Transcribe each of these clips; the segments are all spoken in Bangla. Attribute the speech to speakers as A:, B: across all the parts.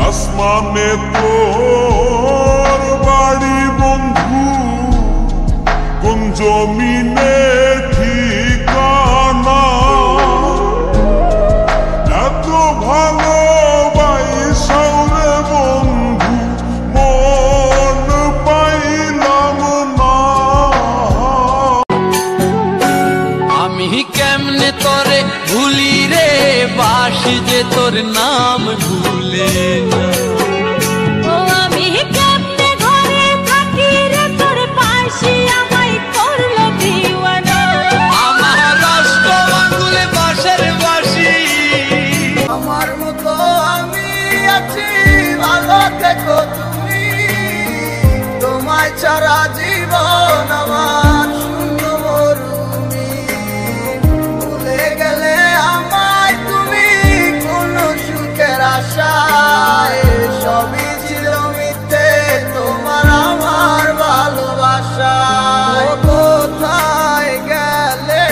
A: আসমানে তোর বাড়ি বন্ধু, কোন জমিনে ঠিকানা, এত ভালোবাসাও রে বন্ধু মন পাইলাম না।
B: আমি কেমনে তোরে ভুলি রে, বাসি যে তোর নাম ভুলে না।
C: আমি কেমনে ঘরে থাকি রে, তোর পাশে আমায় করলো দিওয়ানা।
B: আমার রাষ্ট্র আঙ্গুলে বাঁশের বাঁশি,
D: আমার মতো আমি আছি, ভালো থেকো তুমি, তোমায় ছাড়া জীবন আমার শূন্য মরুভূমি। ভুলে গেলে আমায় তুমি কোন সুখের আশায়, সবই ছিল মিথ্যে তোমার আমার ভালোবাসায়। কোথায় গেলে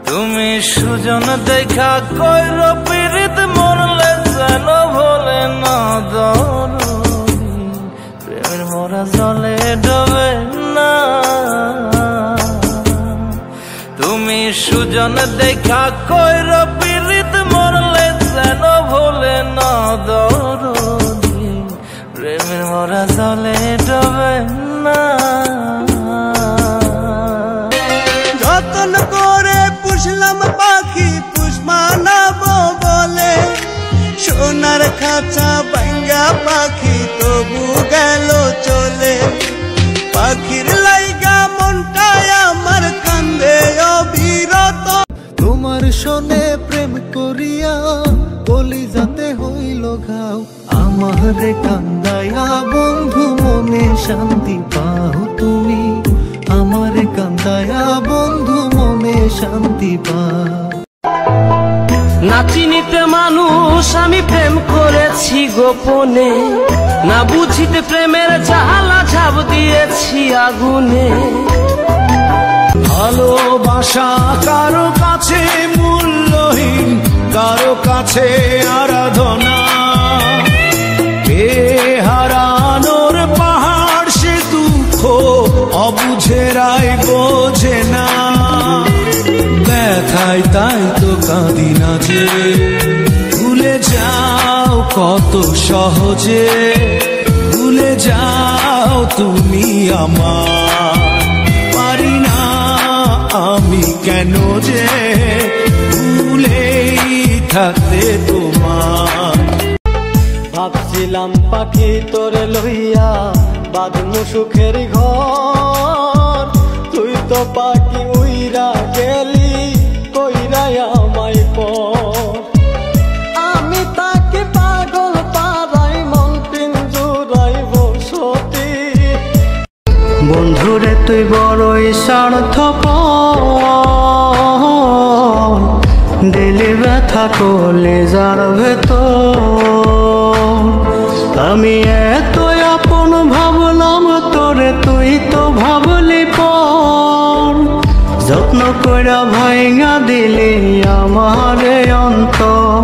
B: তুমি সুজন দেখা কইর পীড়িত মরলে যেন ভোলে না দরদি, প্রেমের মরা জলে ডবে না। তুমি সুজন দেখা কইর পীড়িত মরলে যেন ভোলে না দরদি, প্রেমের মরা জলে ডবে না।
D: যতন করে পুষলাম পাখি, পুষ মানাবো বলে, সোনার খাঁচা ভাঙ্গা পাখি তবু গেল চলে। পাখির লাইগা মনটায় আমার কান্দে অবিরত। তোমার শোনে প্রেম করিয়া কলিজাতে হইল ঘাও, আমারে কান্দায়া বন্ধু মনে শান্তি পাও তুমি, আমারে কান্দায়া বন্ধু মনে শান্তি পাও।
B: না চিনিতে মানুষ আমি প্রেম করেছি গোপনে, না বুঝিতে প্রেমের জ্বালা ঝাঁপ দিয়েছি আগুনে।
E: ভালোবাসা কারো কাছে মূল্যহীন, কারো কাছে আরাধনা, কে হারানোর পাহাড় সে দুঃখ অবুঝেরাই বোঝে না। ব্যথায় তাই তো কাঁদি না যে, ভুলে যাও কত সহজে, ভুলে যাও তুমি আমার। পারি না আমি কেন যে ভুলেই থাকতে তোমার।
D: ভাবছিলাম পাখি তোরে লইয়া বাঁধমু সুখের ঘর, তুই তো পাখি উইরা গেলি কইরা আমায় পর। আমি তাকে পাগল পারাই মন পিঞ্জুরাই বসতি। বন্ধুরে তুই বড়ই স্বার্থপর, দিলি ব্যথা করলে যার ভেতর। আমি এত আপন ভাবলাম তোরে, তুই তো ভাবলি পর। যত্ন কইরা ভাইঙা দিলি আমারে অন্তর।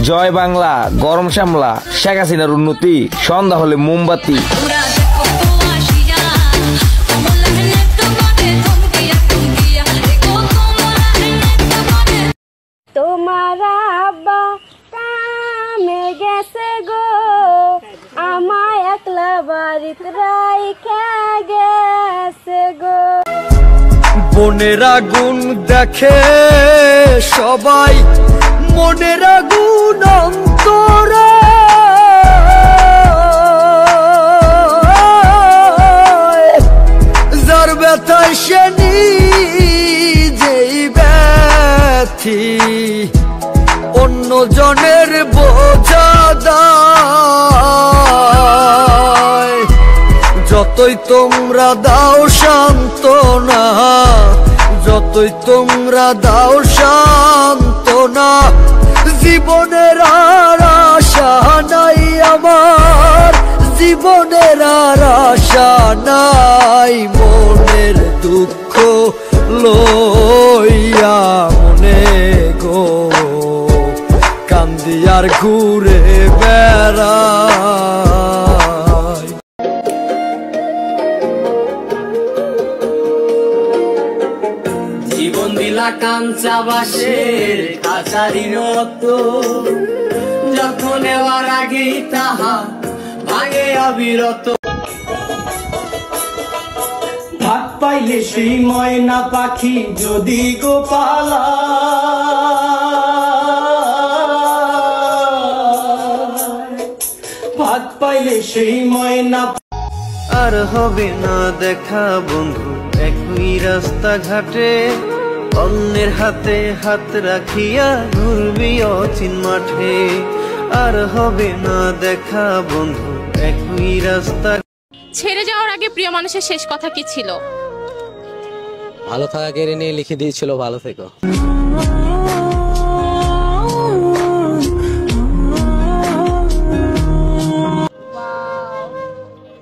F: জয় বাংলা, গরম সামলা, শেখ হাসিনার উন্নতি, সন্ধ্যা হলে মোমবাতি।
C: তোমার আব্বা কামে গেছে গো, আমায় একলা বাড়িতে রাইখা গেছে গো।
D: বনের আগুন দেখে সবাই, মনের আগুন অন্তরে। যার ব্যথায় সে নিজেই ব্যথী, অন্য জনের বোঝা দায়। যতই তোমরা দাও সান্ত্বনা, যতই তোমরা দাও সান্ত্বনা, জীবনের আর আশা নাই আমার, জীবনের আর আশা নাই। মনের দুঃখ লইয়া মনে গো কান্দি আর ঘুরে বেড়াই।
B: জীবন দিলা কাঞ্চা বাসের কাছারি মতো, যখন নেওয়ার আগেই তাহা ভাঙে অবিরত। ভাত পাইলে সেই ময়না পাখি যদি গোপালা, ভাত পাইলে সেই ময়না।
G: আর হবে না দেখা বন্ধু একই রাস্তাঘাটে, অন্যের হাতে হাত রাখিয়া ঘুরবি অচিন মাঠে। আর হবে না দেখা বন্ধু একই রাস্তা।
H: ছেড়ে যাওয়ার আগে প্রিয় মানুষের শেষ কথা কি ছিল?
I: ভালো থাকা কেড়ে নিয়ে লিখে দিয়েছিল ভালো থেকো।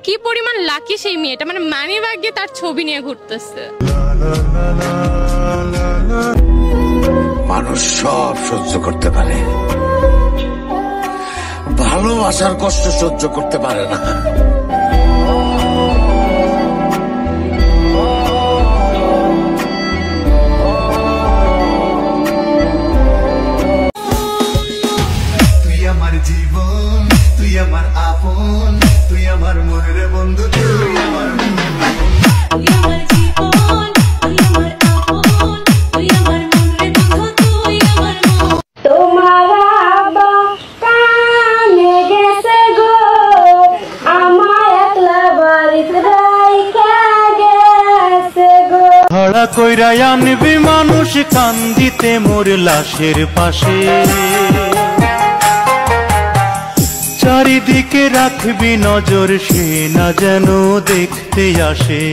H: কি পরিমাণ লাকি সেই মেয়েটা, মানে মানি ব্যাগ দিয়ে তার ছবি নিয়ে ঘুরতেছে।
J: মানুষ সব সহ্য করতে পারে, ভালোবাসার কষ্ট সহ্য করতে পারে না।
E: তুই আমার জীবন, তুই আমার আপন, তুই আমার মনের বন্ধু, তুই আমার
C: তোমার আব্বা কামে গেছে গো, আমায় একলা বাড়িতে রাইখা গেছে গো।
E: ধরা কইরা আনবি মানুষ কান্দিতে মোর লাশের পাশে, চারিদিকে রাখবি নজর সে না যেন দেখতে আসে।